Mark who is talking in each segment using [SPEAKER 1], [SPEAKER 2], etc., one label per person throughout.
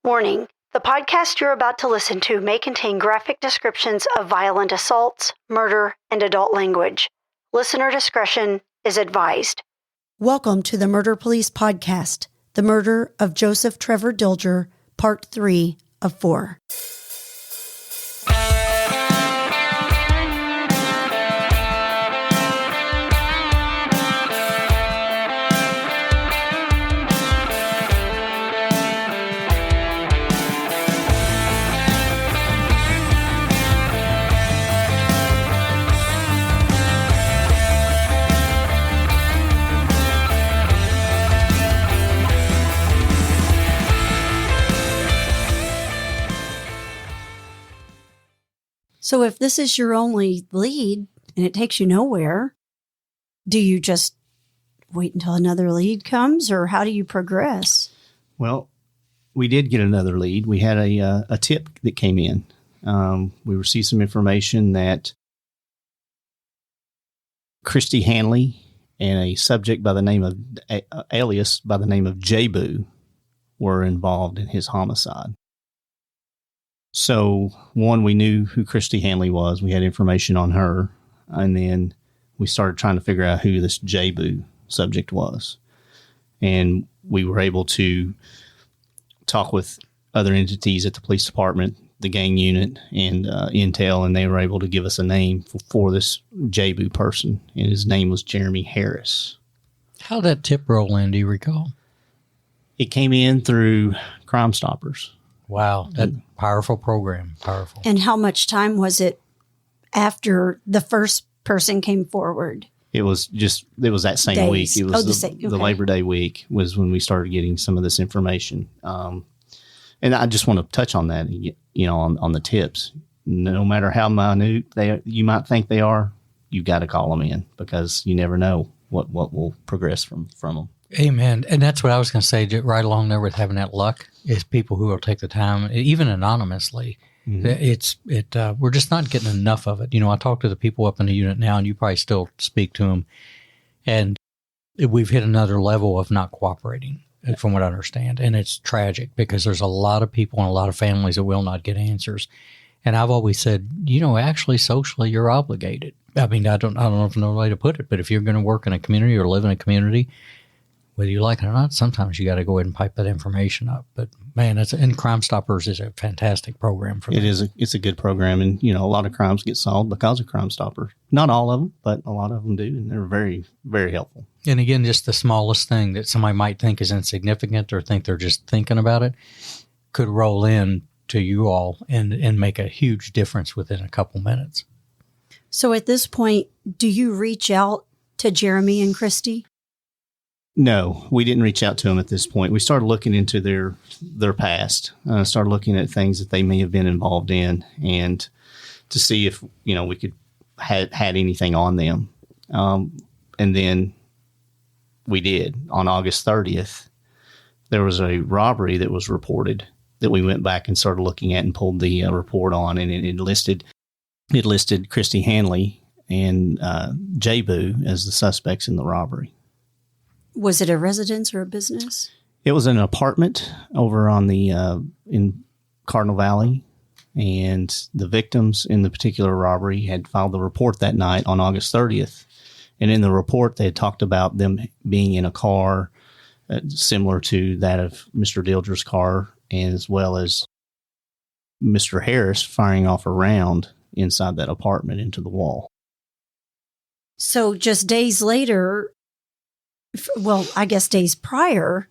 [SPEAKER 1] Warning, the podcast you're about to listen to may contain graphic descriptions of violent assaults, murder, and adult language. Listener discretion is advised. Welcome to the Murder Police Podcast, The Murder of Joseph Trevor Dilger, Part 3 of 4. So if this is your only lead and it takes you nowhere, do you just wait until another lead comes, or how do you progress?
[SPEAKER 2] Well, we did get another lead. We had a tip that came in. We received some information that Christy Hanley and a subject by the name of alias by the name of J-Boo were involved in his homicide. So, one, we knew who Christy Hanley was. We had information on her. And then we started trying to figure out who this J-Boo subject was. And we were able to talk with other entities at the police department, the gang unit, and Intel, and they were able to give us a name for this J-Boo person. And his name was Jeremy Harris.
[SPEAKER 3] How did that tip roll in, do you recall?
[SPEAKER 2] It came in through Crime Stoppers.
[SPEAKER 3] Wow, that powerful program, powerful.
[SPEAKER 1] And how much time was it after the first person came forward?
[SPEAKER 2] It was that same
[SPEAKER 1] Days.
[SPEAKER 2] week. It was
[SPEAKER 1] the
[SPEAKER 2] the Labor Day week was when we started getting some of this information. And I just want to touch on that, on the tips. No matter how minute you might think they are, you've got to call them in because you never know what will progress from them.
[SPEAKER 3] Amen. And that's what I was going to say, right along there with having that luck, is people who will take the time, even anonymously. Mm-hmm. We're just not getting enough of it. I talk to the people up in the unit now, and you probably still speak to them, and we've hit another level of not cooperating, from what I understand. And it's tragic because there's a lot of people and a lot of families that will not get answers. And I've always said, actually socially, you're obligated. I mean, I don't know if no way to put it, but if you're going to work in a community or live in a community, whether you like it or not, sometimes you got to go ahead and pipe that information up. But man, and Crime Stoppers is a fantastic program for that.
[SPEAKER 2] It's a good program, and a lot of crimes get solved because of Crime Stoppers. Not all of them, but a lot of them do, and they're very, very helpful.
[SPEAKER 3] And again, just the smallest thing that somebody might think is insignificant or think they're just thinking about it could roll in to you all and make a huge difference within a couple minutes.
[SPEAKER 1] So at this point, do you reach out to Jeremy and Christy?
[SPEAKER 2] No, we didn't reach out to them at this point. We started looking into their past, started looking at things that they may have been involved in, and to see if we could had anything on them. And then we did. On August 30th, there was a robbery that was reported that we went back and started looking at and pulled the report on, and it listed Christy Hanley and J-Boo as the suspects in the robbery.
[SPEAKER 1] Was it a residence or a business?
[SPEAKER 2] It was an apartment over on the in Cardinal Valley, and the victims in the particular robbery had filed the report that night on August 30th. And in the report, they had talked about them being in a car similar to that of Mr. Dilger's car, and as well as Mr. Harris firing off a round inside that apartment into the wall.
[SPEAKER 1] So just days later, I guess days prior,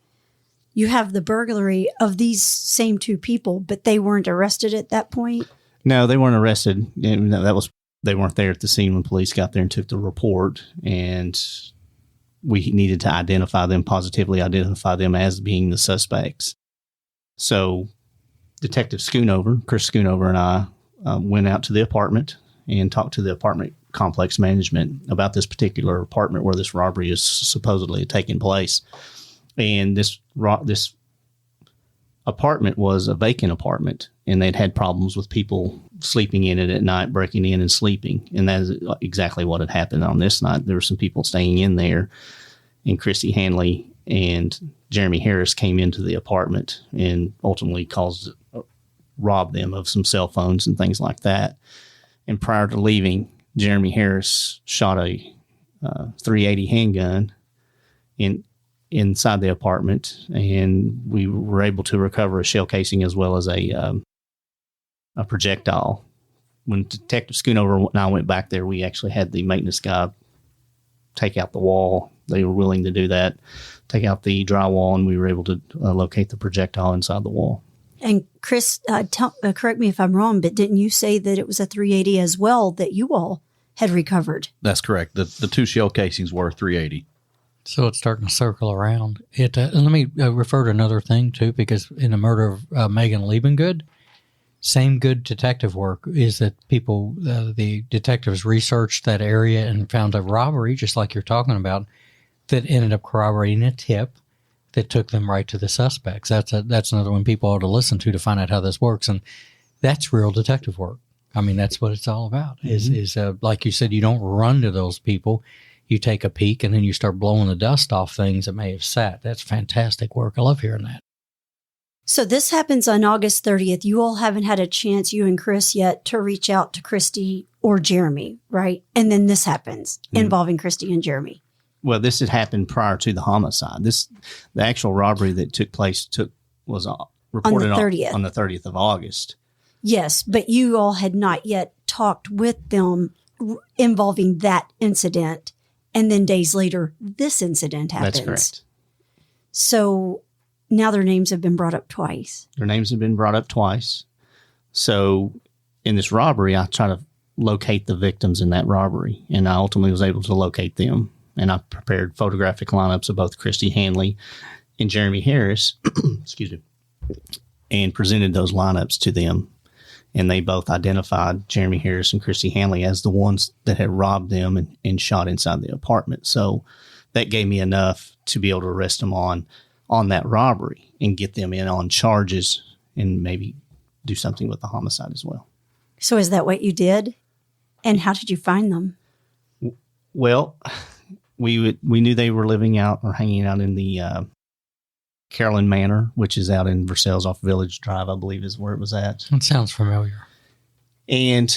[SPEAKER 1] you have the burglary of these same two people, but they weren't arrested at that point?
[SPEAKER 2] No, they weren't arrested. They weren't there at the scene when police got there and took the report, and we needed to positively identify them as being the suspects. So Detective Chris Schoonover and I went out to the apartment and talked to the apartment complex management about this particular apartment where this robbery is supposedly taking place. And this apartment was a vacant apartment, and they'd had problems with people sleeping in it at night, breaking in and sleeping. And that is exactly what had happened on this night. There were some people staying in there, and Christy Hanley and Jeremy Harris came into the apartment and ultimately robbed them of some cell phones and things like that. And prior to leaving, Jeremy Harris shot a .380 handgun inside the apartment, and we were able to recover a shell casing as well as a projectile. When Detective Schoonover and I went back there, we actually had the maintenance guy take out the wall. They were willing to do that, take out the drywall, and we were able to locate the projectile inside the wall.
[SPEAKER 1] And Chris, correct me if I'm wrong, but didn't you say that it was a .380 as well that you all had recovered?
[SPEAKER 4] That's correct. The two shell casings were .380.
[SPEAKER 3] So it's starting to circle around. Let me refer to another thing, too, because in the murder of Megan Liebengood, same good detective work is that the detectives researched that area and found a robbery, just like you're talking about, that ended up corroborating a tip that took them right to the suspects. That's another one people ought to listen to find out how this works. And that's real detective work. I mean, that's what it's all about.
[SPEAKER 2] Mm-hmm.
[SPEAKER 3] Is like you said, you don't run to those people. You take a peek and then you start blowing the dust off things that may have sat. That's fantastic work. I love hearing that.
[SPEAKER 1] So this happens on August 30th. You all haven't had a chance, you and Chris, yet to reach out to Christy or Jeremy, right? And then this happens involving Christy and Jeremy.
[SPEAKER 2] Well, this had happened prior to the homicide. The actual robbery that took place was reported on the 30th of August.
[SPEAKER 1] Yes, but you all had not yet talked with them involving that incident. And then days later, this incident happens.
[SPEAKER 2] That's correct.
[SPEAKER 1] So now their names have been brought up twice.
[SPEAKER 2] Their names have been brought up twice. So in this robbery, I try to locate the victims in that robbery, and I ultimately was able to locate them. And I prepared photographic lineups of both Christy Hanley and Jeremy Harris, excuse me, and presented those lineups to them. And they both identified Jeremy Harris and Christy Hanley as the ones that had robbed them and shot inside the apartment. So that gave me enough to be able to arrest them on that robbery and get them in on charges and maybe do something with the homicide as well.
[SPEAKER 1] So is that what you did? And how did you find them?
[SPEAKER 2] Well, we knew they were living out or hanging out in the Carolyn Manor, which is out in Versailles off Village Drive, I believe is where it was at.
[SPEAKER 3] It sounds familiar.
[SPEAKER 2] And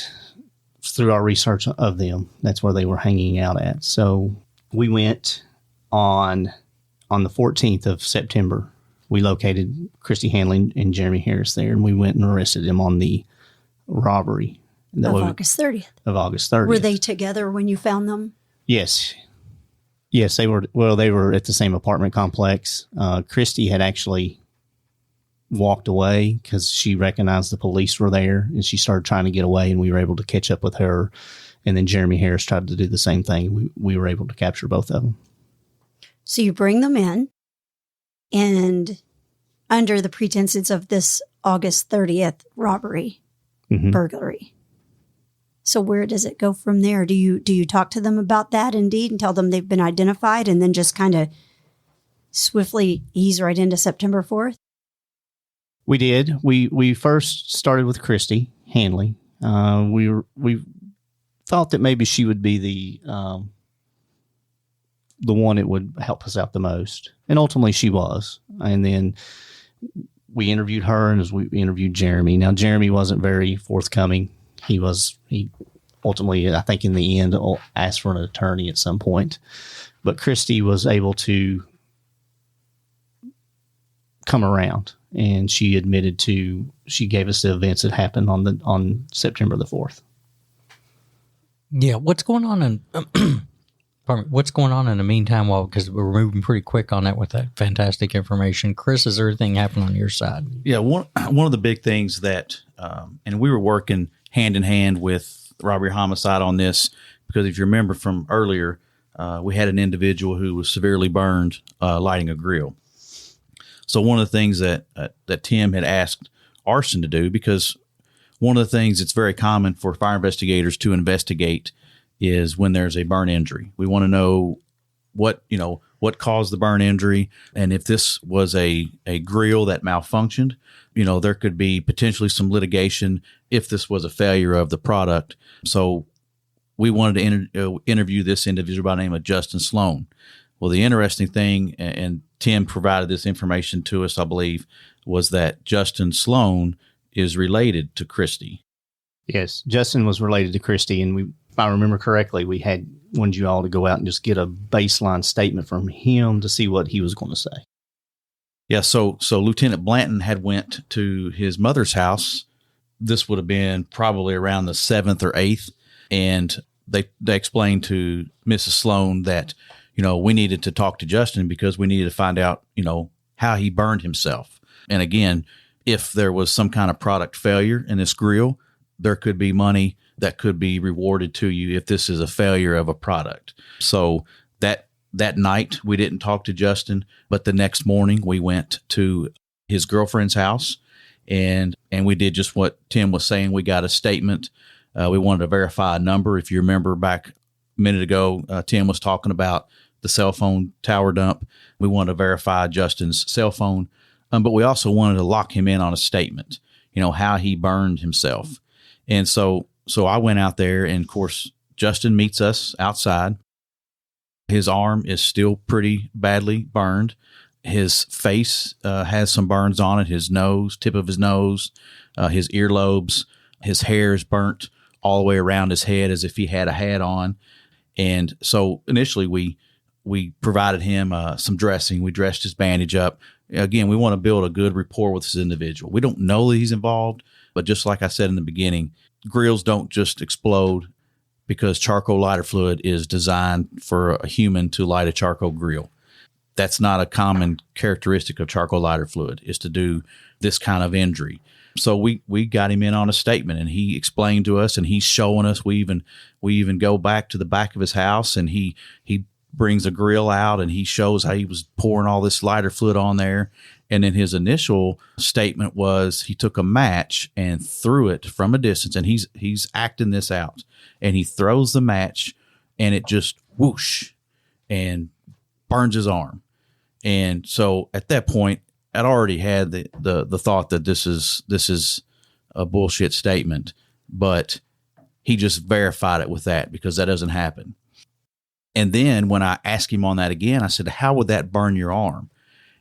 [SPEAKER 2] through our research of them, that's where they were hanging out at. So we went on the 14th of September. We located Christy Hanley and Jeremy Harris there, and we went and arrested them on the robbery.
[SPEAKER 1] Of August 30th. Were they together when you found them?
[SPEAKER 2] Yes. Yes, they were. Well, they were at the same apartment complex. Christy had actually walked away because she recognized the police were there, and she started trying to get away, and we were able to catch up with her. And then Jeremy Harris tried to do the same thing. We were able to capture both of them.
[SPEAKER 1] So you bring them in, and under the pretenses of this August 30th robbery, burglary. So where does it go from there? Do you talk to them about that indeed and tell them they've been identified and then just kind of swiftly ease right into September 4th?
[SPEAKER 2] We did. We first started with Christy Hanley. We thought that maybe she would be the one that would help us out the most. And ultimately she was. And then we interviewed her, and as we interviewed Jeremy. Now, Jeremy wasn't very forthcoming. He ultimately, I think in the end, asked for an attorney at some point. But Christy was able to come around, and she gave us the events that happened on September the 4th.
[SPEAKER 3] Yeah, what's going on in the meantime? Well, because we're moving pretty quick on that with that fantastic information. Chris, is there anything happening on your side?
[SPEAKER 4] Yeah, one of the big things that, and we were working hand in hand with robbery homicide on this, because if you remember from earlier, we had an individual who was severely burned lighting a grill. So one of the things that Tim had asked Arson to do, because one of the things that's very common for fire investigators to investigate is when there's a burn injury. We want to know what caused the burn injury, and if this was a grill that malfunctioned, there could be potentially some litigation if this was a failure of the product. So we wanted to interview this individual by the name of Justin Sloan. Well, the interesting thing, and Tim provided this information to us, I believe, was that Justin Sloan is related to Christy.
[SPEAKER 2] Yes, Justin was related to Christy, and if I remember correctly, we wanted you all to go out and just get a baseline statement from him to see what he was going to say.
[SPEAKER 4] Yeah, so Lieutenant Blanton had went to his mother's house. This would have been probably around the 7th or 8th, and they explained to Mrs. Sloan that, we needed to talk to Justin because we needed to find out, how he burned himself. And again, if there was some kind of product failure in this grill, there could be money that could be rewarded to you if this is a failure of a product. So that night we didn't talk to Justin, but the next morning we went to his girlfriend's house and we did just what Tim was saying. We got a statement. We wanted to verify a number. If you remember back a minute ago, Tim was talking about the cell phone tower dump. We wanted to verify Justin's cell phone, but we also wanted to lock him in on a statement, how he burned himself. And so I went out there, and of course, Justin meets us outside. His arm is still pretty badly burned. His face has some burns on it, his nose, tip of his nose, his earlobes, his hair is burnt all the way around his head as if he had a hat on. And so initially we provided him some dressing. We dressed his bandage up. Again, we want to build a good rapport with this individual. We don't know that he's involved, but just like I said in the beginning, grills don't just explode because charcoal lighter fluid is designed for a human to light a charcoal grill. That's not a common characteristic of charcoal lighter fluid, is to do this kind of injury. So we got him in on a statement, and he explained to us, and he's showing us. We even go back to the back of his house, and he brings a grill out, and he shows how he was pouring all this lighter fluid on there. And then his initial statement was he took a match and threw it from a distance, and he's acting this out, and he throws the match, and it just whoosh and burns his arm. And so at that point, I'd already had the thought that this is a bullshit statement, but he just verified it with that, because that doesn't happen. And then when I asked him on that again, I said, how would that burn your arm?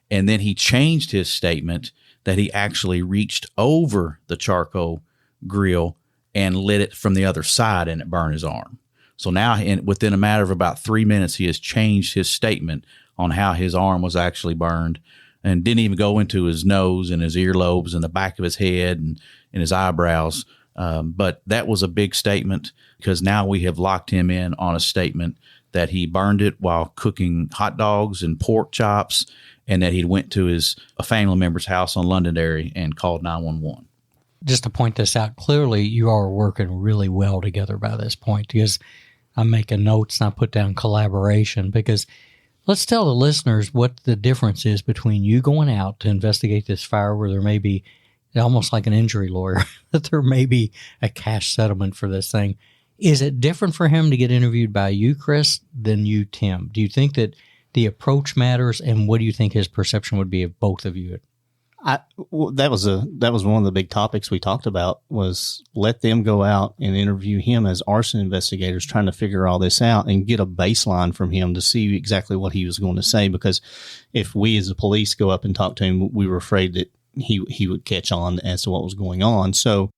[SPEAKER 4] And then he changed his statement that he actually reached over the charcoal grill and lit it from the other side, and it burned his arm. So now within a matter of about 3 minutes, he has changed his statement on how his arm was actually burned, and didn't even go into his nose and his earlobes and the back of his head and his eyebrows. But that was a big statement, because now we have locked him in on a statement that he burned it while cooking hot dogs and pork chops, and that he went to a family member's house on Londonderry and called 911.
[SPEAKER 3] Just to point this out, clearly you are working really well together by this point, because I'm making notes and I put down collaboration, because let's tell the listeners what the difference is between you going out to investigate this fire where there may be, almost like an injury lawyer, that there may be a cash settlement for this thing. Is it different for him to get interviewed by you, Chris, than you, Tim? Do you think that the approach matters, and what do you think his perception would be of both of you?
[SPEAKER 2] That was one of the big topics we talked about, was let them go out and interview him as arson investigators, trying to figure all this out and get a baseline from him to see exactly what he was going to say. Because if we as the police go up and talk to him, we were afraid that he would catch on as to what was going on. So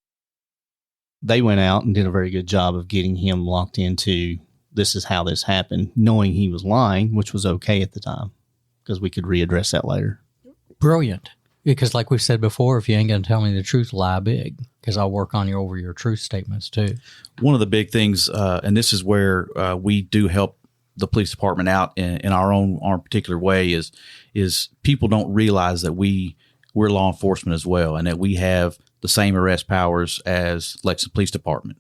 [SPEAKER 2] they went out and did a very good job of getting him locked into, this is how this happened, knowing he was lying, which was okay at the time, because we could readdress that later.
[SPEAKER 3] Brilliant. Because like we've said before, if you ain't going to tell me the truth, lie big, because I'll work on you over your truth statements too.
[SPEAKER 4] One of the big things, and this is where we do help the police department out in our particular way, is people don't realize that we're law enforcement as well, and that we have the same arrest powers as Lexington Police Department.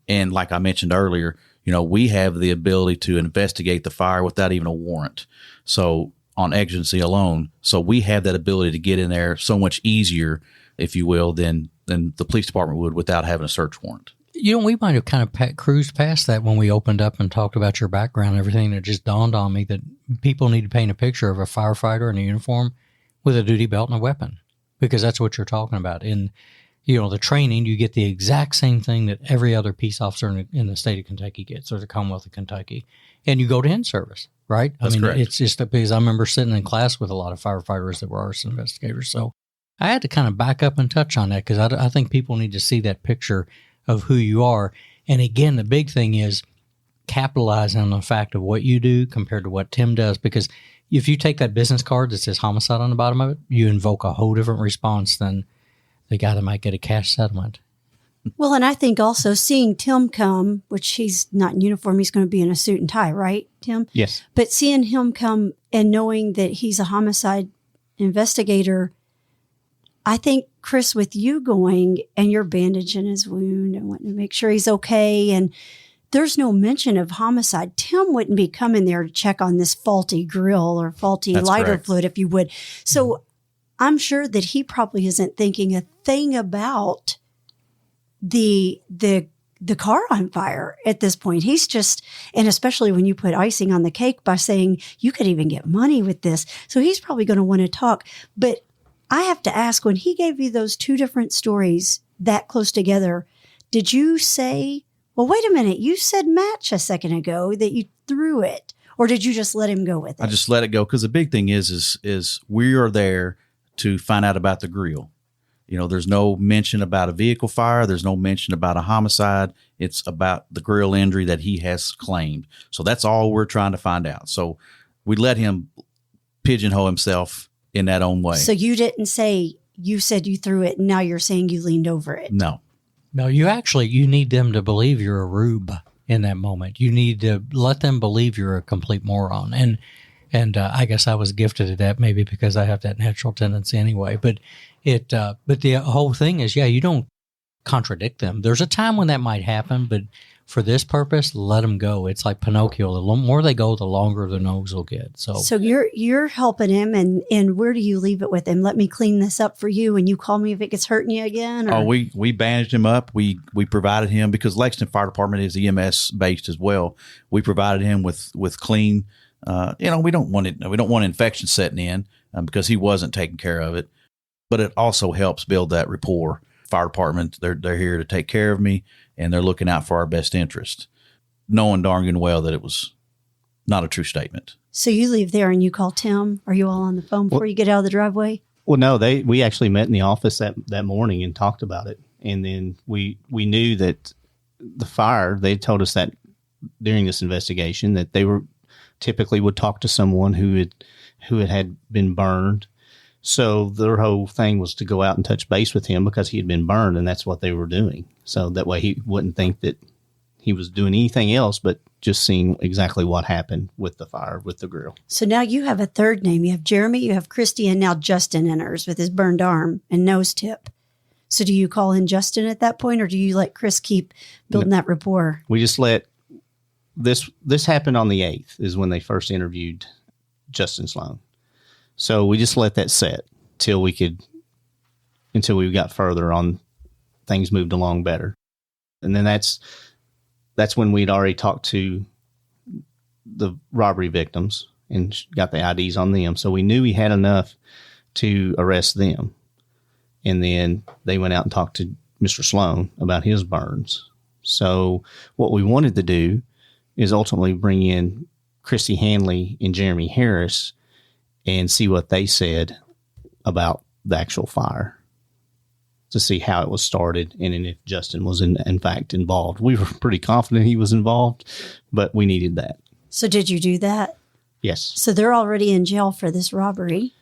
[SPEAKER 4] And like I mentioned earlier, we have the ability to investigate the fire without even a warrant. So on exigency alone. So we have that ability to get in there so much easier, if you will, than the police department would without having a search warrant.
[SPEAKER 3] We might have kind of cruised past that when we opened up and talked about your background and everything. It just dawned on me that people need to paint a picture of a firefighter in a uniform with a duty belt and a weapon, because that's what you're talking about. In the training, you get the exact same thing that every other peace officer in the state of Kentucky gets, or the Commonwealth of Kentucky. And you go to in-service. right?
[SPEAKER 4] That's correct.
[SPEAKER 3] It's just because I remember sitting in class with a lot of firefighters that were arson investigators. So I had to kind of back up and touch on that because I think people need to see that picture of who you are. And again, the big thing is capitalizing on the fact of what you do compared to what Tim does. Because if you take that business card that says homicide on the bottom of it, you invoke a whole different response than the guy that might get a cash settlement.
[SPEAKER 1] Well, and I think also seeing Tim come, which he's not in uniform, he's going to be in a suit and tie, right, Tim?
[SPEAKER 2] Yes.
[SPEAKER 1] But seeing him come and knowing that he's a homicide investigator, I think, Chris, with you going and you're bandaging his wound and wanting to make sure he's okay, and there's no mention of homicide, Tim wouldn't be coming there to check on this faulty grill or faulty
[SPEAKER 4] That's
[SPEAKER 1] lighter
[SPEAKER 4] correct.
[SPEAKER 1] fluid, if you would. So I'm sure that he probably isn't thinking a thing about the car on fire at this point. He's just, and especially when you put icing on the cake by saying you could even get money with this. So he's probably going to want to talk. But I have to ask, when he gave you those two different stories that close together, did you say, well, wait a minute, you said match a second ago, that you threw it? Or did you just let him go with it?
[SPEAKER 4] I just let it go because the big thing is we are there to find out about the grill. You know, there's no mention about a vehicle fire. There's no mention about a homicide. It's about the grill injury that he has claimed. So that's all we're trying to find out. So we let him pigeonhole himself in that own way.
[SPEAKER 1] So you didn't say, you said you threw it, and now you're saying you leaned over it.
[SPEAKER 4] No.
[SPEAKER 3] No, you need them to believe you're a rube in that moment. You need to let them believe you're a complete moron. And I guess I was gifted at that, maybe because I have that natural tendency anyway. But the whole thing is, you don't contradict them. There's a time when that might happen, but for this purpose, let them go. It's like Pinocchio. The more they go, the longer the nose will get. So
[SPEAKER 1] you're helping him, and where do you leave it with him? Let me clean this up for you, and you call me if it gets hurting you again? Or?
[SPEAKER 4] Oh, we bandaged him up. We provided him, because Lexington Fire Department is EMS based as well. We provided him with clean. We don't want infection setting in because he wasn't taking care of it. But it also helps build that rapport. Fire department, they're here to take care of me, and they're looking out for our best interest, knowing darn good well that it was not a true statement.
[SPEAKER 1] So you leave there and you call Tim. Are you all on the phone before you get out of the driveway?
[SPEAKER 2] Well, no, we actually met in the office that morning and talked about it. And then we knew that the fire, they told us that during this investigation that they were typically would talk to someone who had been burned. So their whole thing was to go out and touch base with him because he had been burned, and that's what they were doing. So that way he wouldn't think that he was doing anything else but just seeing exactly what happened with the fire, with the grill.
[SPEAKER 1] So now you have a third name. You have Jeremy, you have Christy, and now Justin enters with his burned arm and nose tip. So do you call in Justin at that point, or do you let Chris keep building that rapport?
[SPEAKER 2] We just let this happened on the 8th is when they first interviewed Justin Sloan. So we just let that set until we got further on, things moved along better. And then that's when we'd already talked to the robbery victims and got the IDs on them. So we knew we had enough to arrest them. And then they went out and talked to Mr. Sloan about his burns. So what we wanted to do is ultimately bring in Christy Hanley and Jeremy Harris and see what they said about the actual fire, to see how it was started and if Justin was in fact involved. We were pretty confident he was involved, but we needed that.
[SPEAKER 1] So did you do that?
[SPEAKER 2] Yes.
[SPEAKER 1] So they're already in jail for this burglary.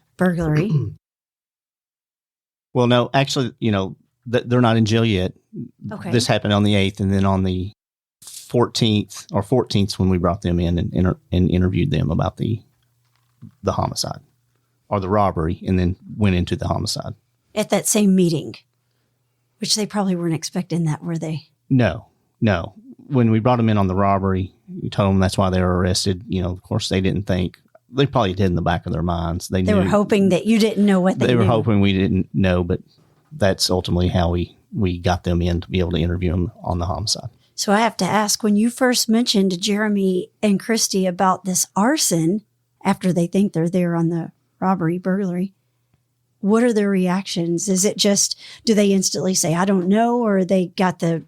[SPEAKER 2] Well, no, actually, they're not in jail yet.
[SPEAKER 1] Okay.
[SPEAKER 2] This happened on the 8th, and then on the 14th when we brought them in and interviewed them about the homicide or the robbery, and then went into the homicide.
[SPEAKER 1] At that same meeting, which they probably weren't expecting that, were they?
[SPEAKER 2] No. When we brought them in on the robbery, you told them that's why they were arrested. Of course, they didn't think. They probably did in the back of their minds. They
[SPEAKER 1] were hoping that you didn't know what they knew.
[SPEAKER 2] They were hoping we didn't know, but that's ultimately how we got them in to be able to interview them on the homicide.
[SPEAKER 1] So I have to ask, when you first mentioned to Jeremy and Christy about this arson, after they think they're there on the burglary, what are their reactions? Is it just, do they instantly say, I don't know, or they got the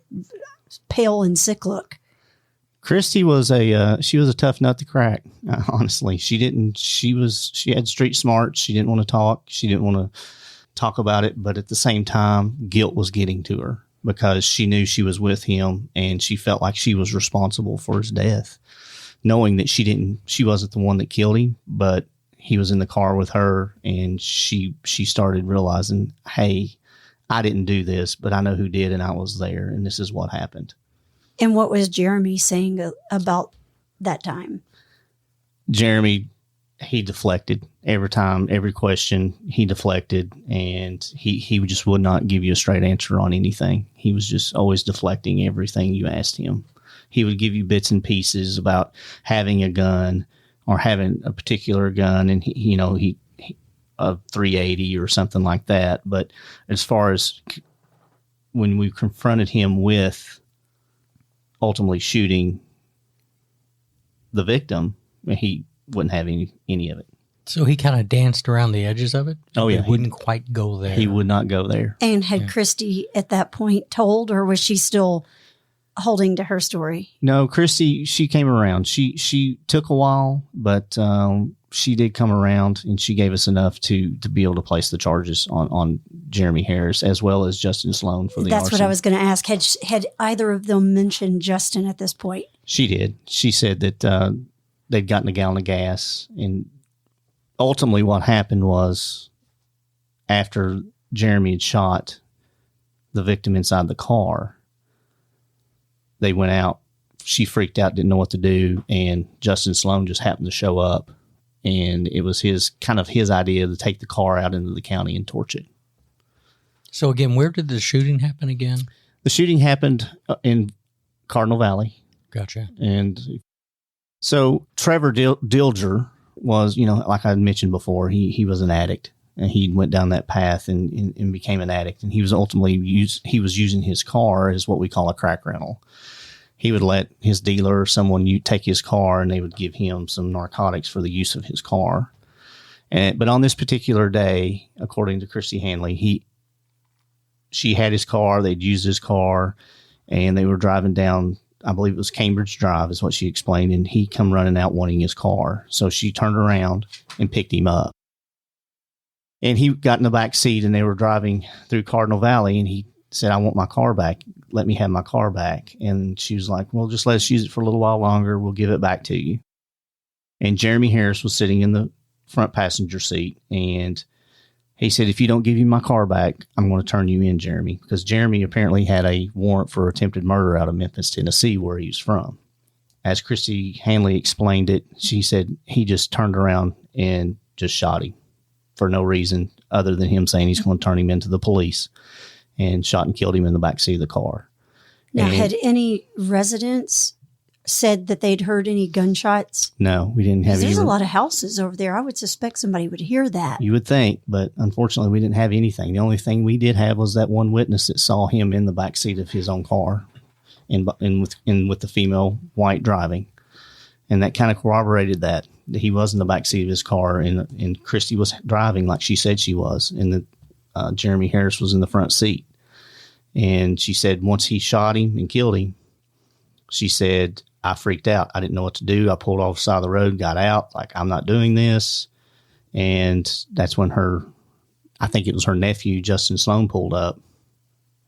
[SPEAKER 1] pale and sick look?
[SPEAKER 2] Christy was she was a tough nut to crack. Honestly, she had street smarts. She didn't want to talk. She didn't want to talk about it. But at the same time, guilt was getting to her because she knew she was with him and she felt like she was responsible for his death, knowing that she wasn't the one that killed him, but he was in the car with her, and she started realizing, hey, I didn't do this, but I know who did, and I was there, and this is what happened.
[SPEAKER 1] And what was Jeremy saying about that time?
[SPEAKER 2] Jeremy, he deflected every time, every question he deflected, and he just would not give you a straight answer on anything. He was just always deflecting everything you asked him. He would give you bits and pieces about having a gun or having a particular gun, and he a 380 or something like that. But as far as when we confronted him with ultimately shooting the victim, he wouldn't have any of it.
[SPEAKER 3] So he kind of danced around the edges of it?
[SPEAKER 2] Oh, yeah.
[SPEAKER 3] He wouldn't quite go there.
[SPEAKER 2] He would not go there.
[SPEAKER 1] And had Christy at that point told, or was she still holding to her story?
[SPEAKER 2] No, Christy, she came around. She took a while, but she did come around, and she gave us enough to be able to place the charges on Jeremy Harris as well as Justin Sloan for the arson.
[SPEAKER 1] That's what I was going to ask. Had either of them mentioned Justin at this point?
[SPEAKER 2] She did. She said that they'd gotten a gallon of gas, and ultimately what happened was after Jeremy had shot the victim inside the car, they went out. She freaked out, didn't know what to do, and Justin Sloan just happened to show up, and it was his idea to take the car out into the county and torch it.
[SPEAKER 3] So again, where did the shooting happen again?
[SPEAKER 2] The shooting happened in Cardinal Valley.
[SPEAKER 3] Gotcha.
[SPEAKER 2] And so Trevor Dilger was, like I mentioned before, he was an addict, and he went down that path and became an addict. And he was ultimately using his car as what we call a crack rental. He would let his dealer or someone take his car, and they would give him some narcotics for the use of his car. But on this particular day, according to Christy Hanley, she had his car, they'd used his car, and they were driving down, I believe it was Cambridge Drive is what she explained, and he come running out wanting his car. So she turned around and picked him up. And he got in the back seat, and they were driving through Cardinal Valley, and he said, I want my car back. Let me have my car back. And she was like, well, just let us use it for a little while longer. We'll give it back to you. And Jeremy Harris was sitting in the front passenger seat, and he said, if you don't give me my car back, I'm going to turn you in, Jeremy, because Jeremy apparently had a warrant for attempted murder out of Memphis, Tennessee, where he was from. As Christy Hanley explained it, she said he just turned around and just shot him for no reason other than him saying he's going to turn him into the police, and shot and killed him in the backseat of the car.
[SPEAKER 1] Now, had any residents said that they'd heard any gunshots?
[SPEAKER 2] No, we didn't have any.
[SPEAKER 1] There's a lot of houses over there. I would suspect somebody would hear that.
[SPEAKER 2] You would think, but unfortunately we didn't have anything. The only thing we did have was that one witness that saw him in the backseat of his own car and with the female white driving. And that kind of corroborated that he was in the backseat of his car, and Christy was driving like she said she was, and Jeremy Harris was in the front seat. And she said once he shot him and killed him, she said, I freaked out. I didn't know what to do. I pulled off the side of the road, got out, like, I'm not doing this. And that's when I think it was her nephew, Justin Sloan, pulled up,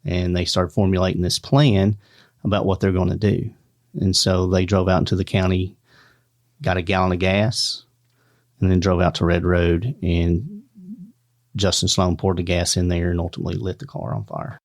[SPEAKER 2] and they started formulating this plan about what they're going to do. And so they drove out into the county, got a gallon of gas, and then drove out to Red Road, and Justin Sloan poured the gas in there and ultimately lit the car on fire.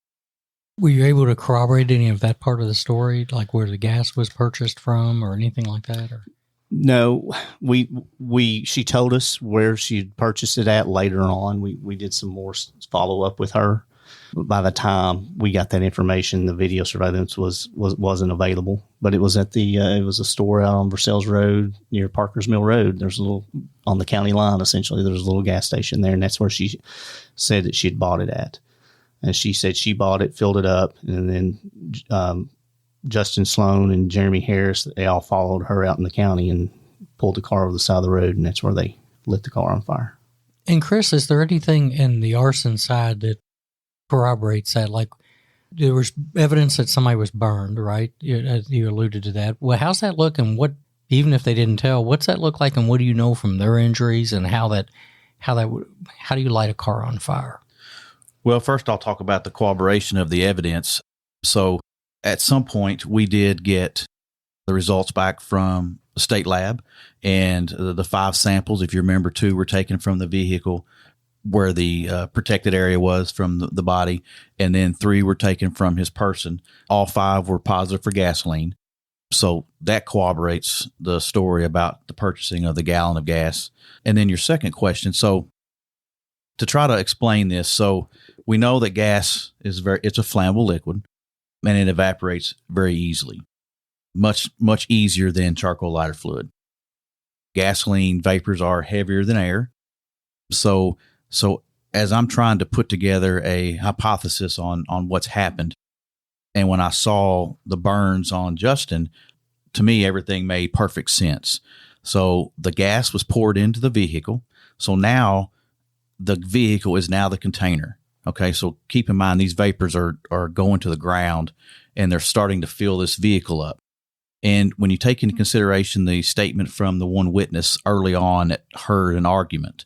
[SPEAKER 3] Were you able to corroborate any of that part of the story, like where the gas was purchased from or anything like that? Or?
[SPEAKER 2] No, she told us where she purchased it at later on. We did some more follow up with her. But by the time we got that information, the video surveillance wasn't available. But it was at it was a store out on Versailles Road near Parker's Mill Road. There's a little on the county line. Essentially, there's a little gas station there, and that's where she said that she had bought it at. And she said she bought it, filled it up, and then Justin Sloan and Jeremy Harris, they all followed her out in the county and pulled the car over the side of the road, and that's where they lit the car on fire.
[SPEAKER 3] And Chris, is there anything in the arson side that corroborates that? Like there was evidence that somebody was burned, right? You alluded to that. Well, how's that look, and what, even if they didn't tell, what's that look like, and what do you know from their injuries, and how do you light a car on fire?
[SPEAKER 4] Well, first I'll talk about the corroboration of the evidence. So at some point we did get the results back from the state lab, and the 5 samples, if you remember, 2 were taken from the vehicle where the protected area was from the body, and then 3 were taken from his person. All 5 were positive for gasoline. So that corroborates the story about the purchasing of the gallon of gas. And then your second question. So to try to explain this, so we know that gas it's a flammable liquid, and it evaporates very easily, much easier than charcoal lighter fluid. Gasoline vapors are heavier than air. So as I'm trying to put together a hypothesis on what's happened, and when I saw the burns on Justin, to me, everything made perfect sense. So the gas was poured into the vehicle. So now the vehicle is now the container. Okay. So keep in mind, these vapors are going to the ground, and they're starting to fill this vehicle up. And when you take into consideration the statement from the one witness early on that heard an argument,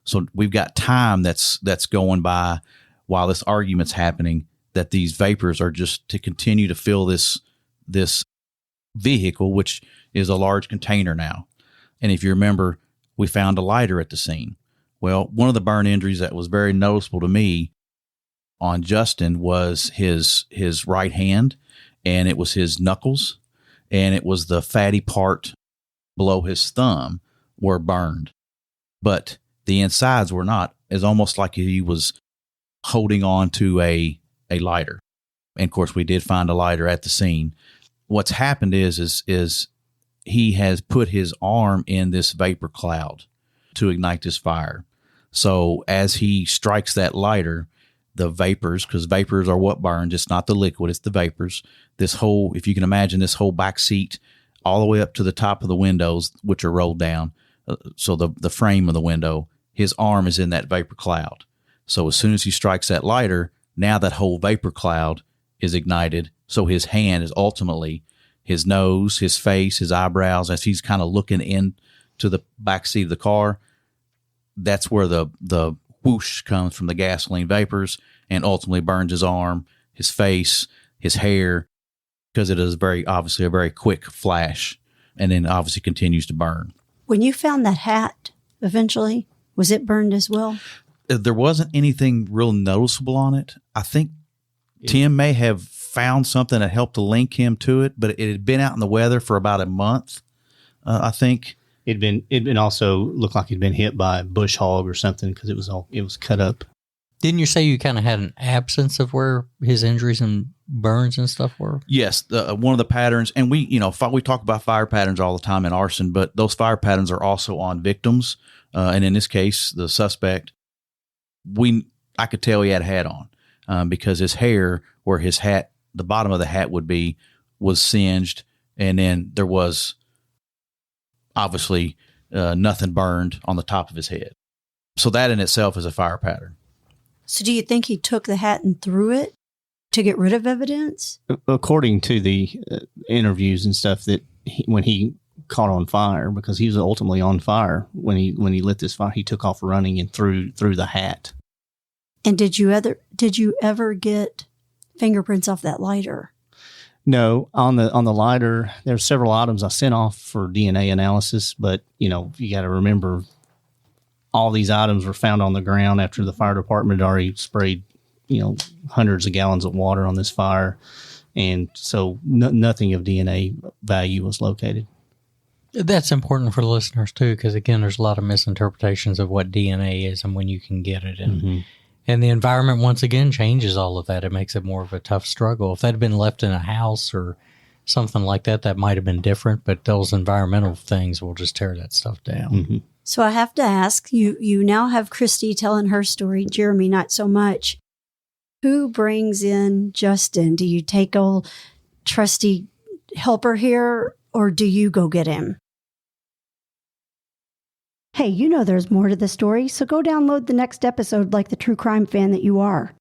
[SPEAKER 4] so we've got time that's going by while this argument's happening, that these vapors are just to continue to fill this vehicle, which is a large container now. And if you remember, we found a lighter at the scene. Well, one of the burn injuries that was very noticeable to me on Justin was his right hand, and it was his knuckles, and it was the fatty part below his thumb were burned, but the insides were not. It's almost like he was holding on to a lighter. And of course, we did find a lighter at the scene. What's happened is he has put his arm in this vapor cloud to ignite this fire. So as he strikes that lighter, the vapors, because vapors are what burns, it's not the liquid, it's the vapors. This whole, if you can imagine, this whole back seat all the way up to the top of the windows, which are rolled down. So the frame of the window, his arm is in that vapor cloud. So as soon as he strikes that lighter, now that whole vapor cloud is ignited. So his hand is ultimately his nose, his face, his eyebrows, as he's kind of looking into the back seat of the car. That's where the whoosh comes from the gasoline vapors, and ultimately burns his arm, his face, his hair, because it is obviously a very quick flash, and then obviously continues to burn.
[SPEAKER 1] When you found that hat eventually, was it burned as well?
[SPEAKER 4] There wasn't anything real noticeable on it. I think Tim may have found something that helped to link him to it, but it had been out in the weather for about a month, I think.
[SPEAKER 2] It'd been also looked like it'd been hit by a bush hog or something, because it was cut up.
[SPEAKER 3] Didn't you say you kind of had an absence of where his injuries and burns and stuff were?
[SPEAKER 4] Yes, one of the patterns, and we talk about fire patterns all the time in arson, but those fire patterns are also on victims. And in this case, the suspect, I could tell he had a hat on because his hair, where his hat, the bottom of the hat would be, was singed, and then there was obviously nothing burned on the top of his head. So that in itself is a fire pattern.
[SPEAKER 1] So do you think he took the hat and threw it to get rid of evidence?
[SPEAKER 2] According to the interviews and stuff, that when he caught on fire, because he was ultimately on fire when he lit this fire, he took off running and threw the hat.
[SPEAKER 1] And did you ever get fingerprints off that lighter?
[SPEAKER 2] No, on the lighter, there's several items I sent off for DNA analysis, but you got to remember, all these items were found on the ground after the fire department had already sprayed, hundreds of gallons of water on this fire, and so nothing of DNA value was located.
[SPEAKER 3] That's important for the listeners too, because again, there's a lot of misinterpretations of what DNA is and when you can get it, and the environment once again changes all of that. It makes it more of a tough struggle. If that had been left in a house or something like that, that might have been different. But those environmental things will just tear that stuff down.
[SPEAKER 2] Mm-hmm.
[SPEAKER 1] So I have to ask you. You now have Christy telling her story. Jeremy, not so much. Who brings in Justin? Do you take old trusty helper here, or do you go get him? Hey, there's more to the story, so go download the next episode like the true crime fan that you are.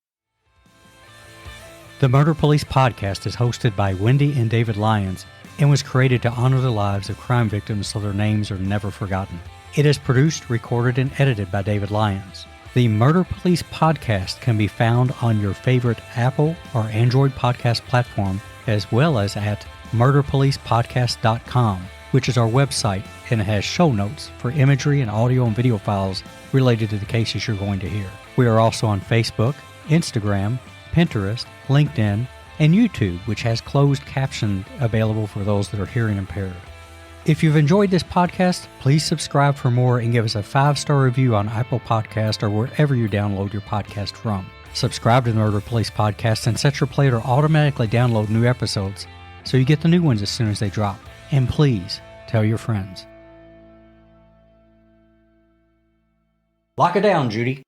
[SPEAKER 3] The Murder Police podcast is hosted by Wendy and David Lyons and was created to honor the lives of crime victims so their names are never forgotten. It is produced, recorded, and edited by David Lyons. The Murder Police podcast can be found on your favorite Apple or Android podcast platform, as well as at murderpolicepodcast.com, which is our website, and it has show notes for imagery and audio and video files related to the cases you're going to hear. We are also on Facebook, Instagram, Pinterest, LinkedIn, and YouTube, which has closed caption available for those that are hearing impaired. If you've enjoyed this podcast, please subscribe for more and give us a 5-star review on Apple Podcast or wherever you download your podcast from. Subscribe to the Murder Police Podcast and set your play to automatically download new episodes so you get the new ones as soon as they drop. And please tell your friends. Lock it down, Judy.